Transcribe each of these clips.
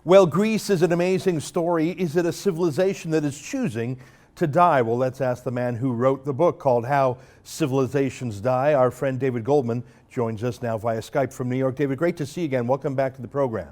Well, Greece is an amazing story. Is it a civilization that is choosing to die? Well, let's ask the man who wrote the book called How Civilizations Die. Our friend David Goldman joins us now via Skype from New York. David, great to see you again. Welcome back to the program.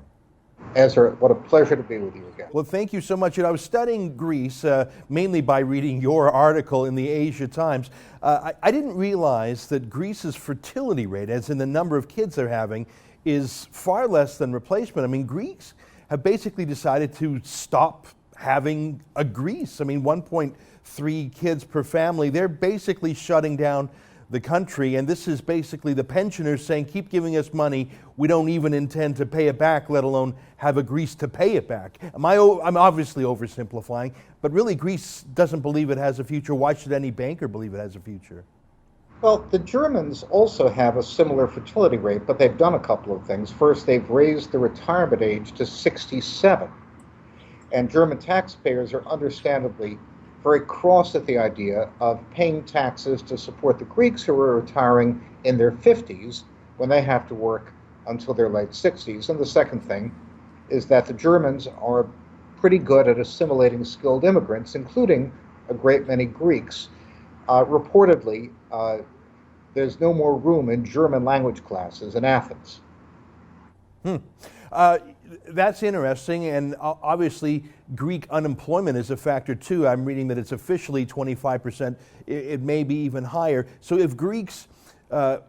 Ezra, what a pleasure to be with you again. Well, thank you so much. I was studying Greece mainly by reading your article in the Asia Times. I didn't realize that Greece's fertility rate, as in the number of kids they're having, is far less than replacement. I mean, Greeks have basically decided to stop having a Greece. I mean, 1.3 kids per family. They're basically shutting down the country, and this is basically the pensioners saying, keep giving us money. We don't even intend to pay it back, let alone have a Greece to pay it back. I'm obviously oversimplifying, but really Greece doesn't believe it has a future. Why should any banker believe it has a future? Well, the Germans also have a similar fertility rate, but they've done a couple of things. First, they've raised the retirement age to 67. And German taxpayers are understandably very cross at the idea of paying taxes to support the Greeks who are retiring in their 50s when they have to work until their late 60s. And the second thing is that the Germans are pretty good at assimilating skilled immigrants, including a great many Greeks. Reportedly, there's no more room in German language classes in Athens. That's interesting, and obviously Greek unemployment is a factor too. I'm reading that it's officially 25%. It may be even higher. So if Greeks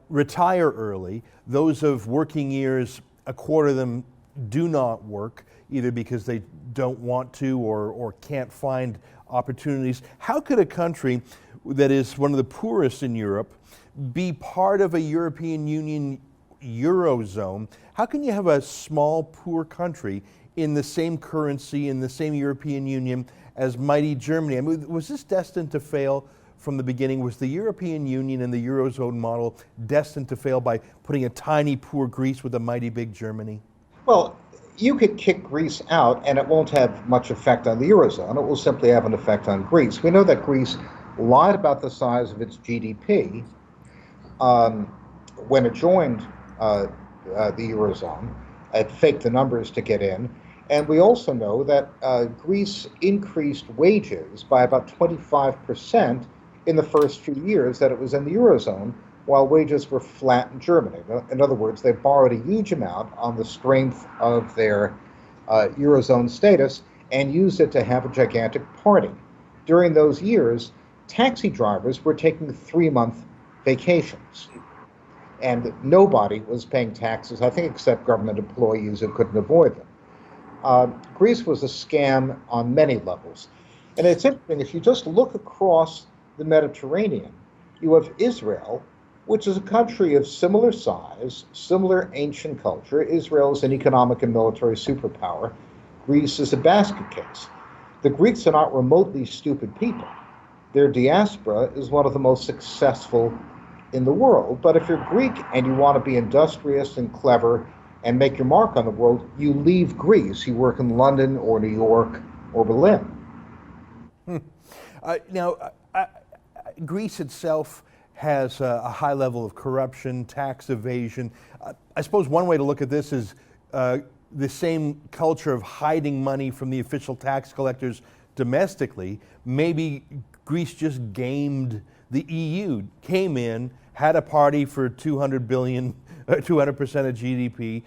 retire early, those of working years, a quarter of them do not work, either because they don't want to or can't find opportunities. How could a country that is one of the poorest in Europe be part of a European Union Eurozone? How can you have a small, poor country in the same currency, in the same European Union as mighty Germany? I mean, was this destined to fail from the beginning? Was the European Union and the Eurozone model destined to fail by putting a tiny, poor Greece with a mighty big Germany? Well, you could kick Greece out and it won't have much effect on the Eurozone. It will simply have an effect on Greece. We know that Greece lied about the size of its GDP when it joined the Eurozone. It faked the numbers to get in. And we also know that Greece increased wages by about 25% in the first few years that it was in the Eurozone, while wages were flat in Germany. In other words, they borrowed a huge amount on the strength of their Eurozone status and used it to have a gigantic party. During those years, taxi drivers were taking 3-month vacations. And nobody was paying taxes, I think, except government employees who couldn't avoid them. Greece was a scam on many levels. And it's interesting, if you just look across the Mediterranean, you have Israel, which is a country of similar size, similar ancient culture. Israel is an economic and military superpower. Greece is a basket case. The Greeks are not remotely stupid people. Their diaspora is one of the most successful in the world. But if you're Greek and you want to be industrious and clever and make your mark on the world, you leave Greece. You work in London or New York or Berlin. Greece itself has a high level of corruption, tax evasion. I suppose one way to look at this is the same culture of hiding money from the official tax collectors domestically. Maybe Greece just gamed the EU, came in, had a party for 200 billion, 200% of GDP,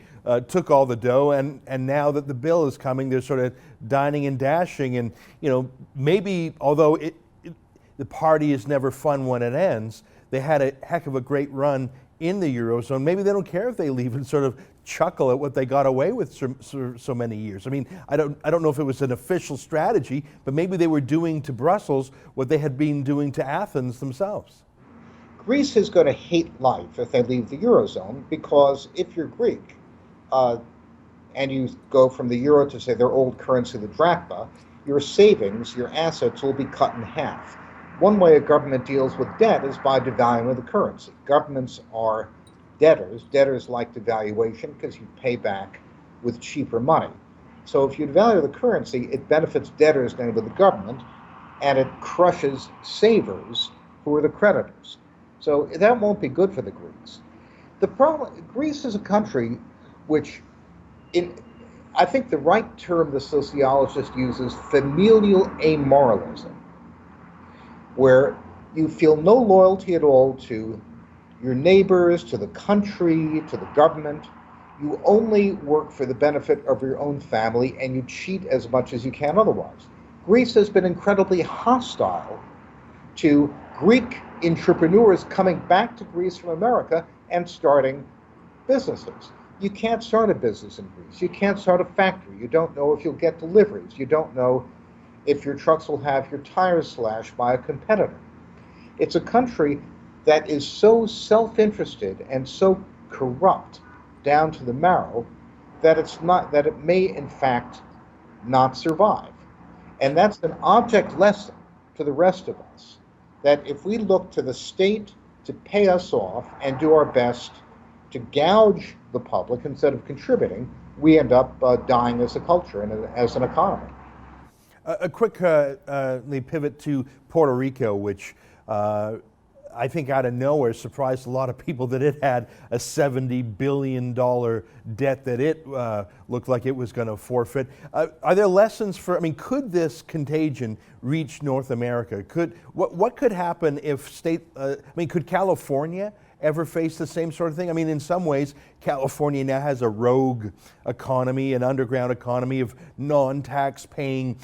took all the dough, and now that the bill is coming, they're sort of dining and dashing. And maybe although the party is never fun when it ends, they had a heck of a great run in the Eurozone. Maybe they don't care if they leave and sort of chuckle at what they got away with so many years. I mean, I don't know if it was an official strategy, but maybe they were doing to Brussels what they had been doing to Athens themselves. Greece is going to hate life if they leave the Eurozone, because if you're Greek and you go from the euro to, say, their old currency, the drachma, your savings, your assets will be cut in half. One way a government deals with debt is by devaluing the currency. Governments are debtors. Debtors like devaluation because you pay back with cheaper money. So if you devalue the currency, it benefits debtors, namely the government, and it crushes savers, who are the creditors. So that won't be good for the Greeks. The problem, Greece is a country which I think the right term the sociologist uses, familial amoralism, where you feel no loyalty at all to your neighbors, to the country, to the government. You only work for the benefit of your own family and you cheat as much as you can otherwise. Greece has been incredibly hostile to Greek entrepreneurs coming back to Greece from America and starting businesses. You can't start a business in Greece. You can't start a factory. You don't know if you'll get deliveries. You don't know if your trucks will have your tires slashed by a competitor. It's a country that is so self-interested and so corrupt down to the marrow that it may in fact not survive. And that's an object lesson to the rest of us, that if we look to the state to pay us off and do our best to gouge the public instead of contributing, we end up dying as a culture and as an economy. A quick pivot to Puerto Rico, which I think out of nowhere surprised a lot of people that it had a $70 billion debt that it looked like it was going to forfeit. Are there lessons could this contagion reach North America? What could happen if could California ever face the same sort of thing? In some ways, California now has a rogue economy, an underground economy of non-tax paying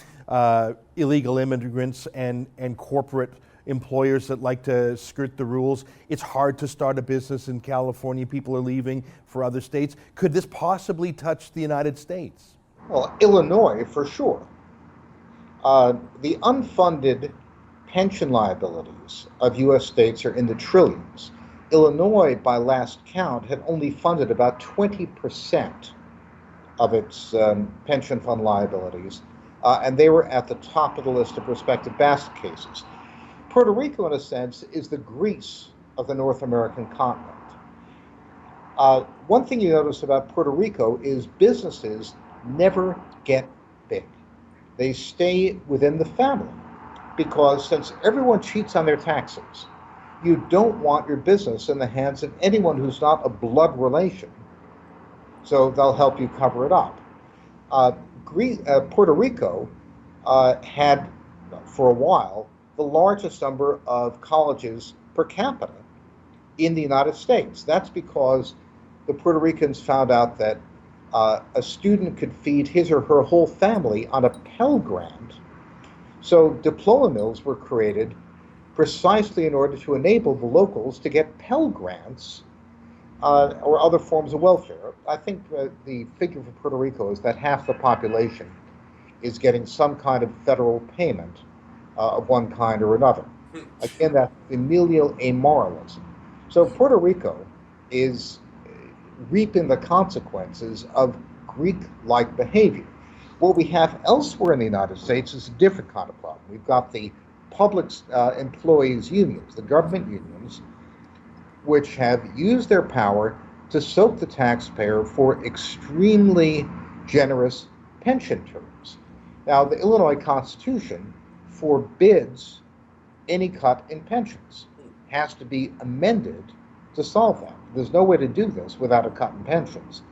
illegal immigrants and corporate employers that like to skirt the rules. It's hard to start a business in California. People are leaving for other states. Could this possibly touch the United States? Well, Illinois, for sure. The unfunded pension liabilities of U.S. states are in the trillions. Illinois, by last count, had only funded about 20% of its pension fund liabilities, and they were at the top of the list of prospective basket cases. Puerto Rico, in a sense, is the Greece of the North American continent. One thing you notice about Puerto Rico is businesses never get big. They stay within the family because since everyone cheats on their taxes, you don't want your business in the hands of anyone who's not a blood relation, so they'll help you cover it up. Puerto Rico had, for a while, the largest number of colleges per capita in the United States. That's because the Puerto Ricans found out that a student could feed his or her whole family on a Pell Grant. So diploma mills were created precisely in order to enable the locals to get Pell Grants or other forms of welfare. I think the figure for Puerto Rico is that half the population is getting some kind of federal payment of one kind or another. Again, that familial amoralism. So Puerto Rico is reaping the consequences of Greek-like behavior. What we have elsewhere in the United States is a different kind of problem. We've got the public employees unions, the government unions, which have used their power to soak the taxpayer for extremely generous pension terms. Now, the Illinois Constitution forbids any cut in pensions. Has to be amended to solve that. There's no way to do this without a cut in pensions.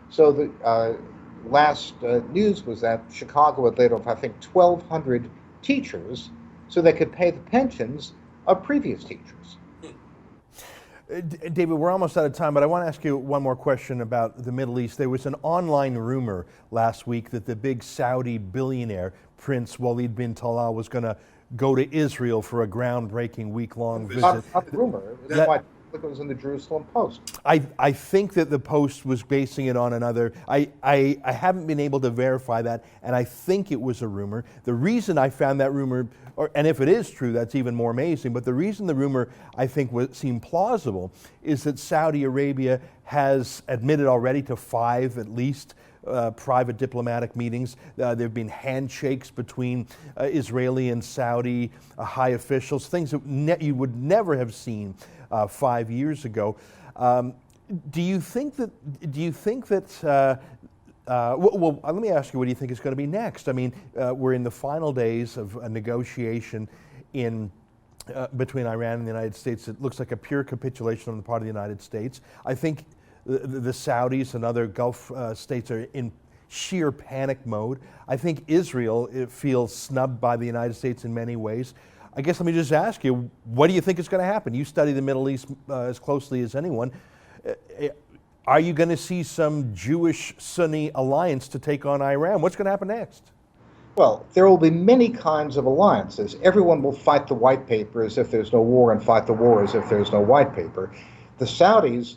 So the last news was that Chicago had laid off, I think, 1,200 teachers so they could pay the pensions of previous teachers. David, we're almost out of time, but I want to ask you one more question about the Middle East. There was an online rumor last week that the big Saudi billionaire, Prince Walid bin Talal, was going to go to Israel for a groundbreaking week-long visit. Not a rumor. That's why it was in the Jerusalem Post. I think that the Post was basing it on another. I haven't been able to verify that, and I think it was a rumor. The reason I found that rumor, and if it is true, that's even more amazing, but the reason the rumor, I think, seemed plausible is that Saudi Arabia has admitted already to 5 at least private diplomatic meetings. There have been handshakes between Israeli and Saudi high officials, things that you would never have seen 5 years ago. Do you think that? Well, let me ask you, what do you think is going to be next? I mean, we're in the final days of a negotiation between Iran and the United States. It looks like a pure capitulation on the part of the United States. I think the Saudis and other Gulf states are sheer panic mode. I think Israel feels snubbed by the United States in many ways. I guess let me just ask you, what do you think is going to happen? You study the Middle East as closely as anyone. Are you going to see some Jewish-Sunni alliance to take on Iran? What's going to happen next? Well, there will be many kinds of alliances. Everyone will fight the white paper as if there's no war and fight the war as if there's no white paper. The Saudis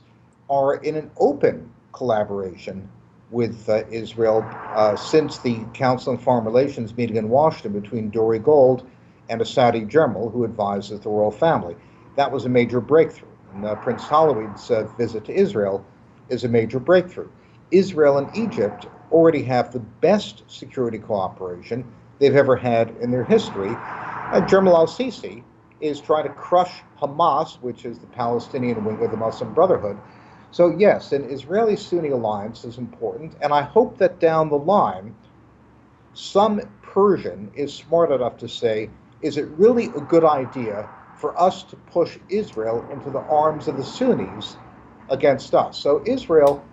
are in an open collaboration with Israel since the Council on Foreign Relations meeting in Washington between Dori Gold and a Saudi general who advises the royal family. That was a major breakthrough. And Prince Halawi's visit to Israel is a major breakthrough. Israel and Egypt already have the best security cooperation they've ever had in their history. General al-Sisi is trying to crush Hamas, which is the Palestinian wing of the Muslim Brotherhood. So yes, an Israeli-Sunni alliance is important, and I hope that down the line, some Persian is smart enough to say, is it really a good idea for us to push Israel into the arms of the Sunnis against us? So Israel,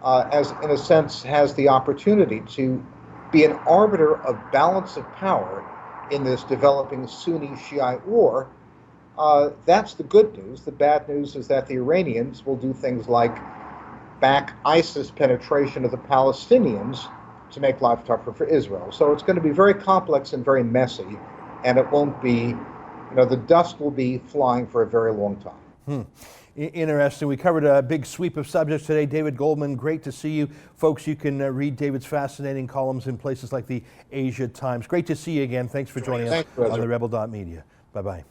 as in a sense, has the opportunity to be an arbiter of balance of power in this developing Sunni-Shiite war. That's the good news. The bad news is that the Iranians will do things like back ISIS penetration of the Palestinians to make life tougher for Israel. So it's going to be very complex and very messy, and it won't be, the dust will be flying for a very long time. Interesting. We covered a big sweep of subjects today. David Goldman, great to see you. Folks, you can read David's fascinating columns in places like the Asia Times. Great to see you again. Thanks for joining us on the Rebel.media. Bye-bye.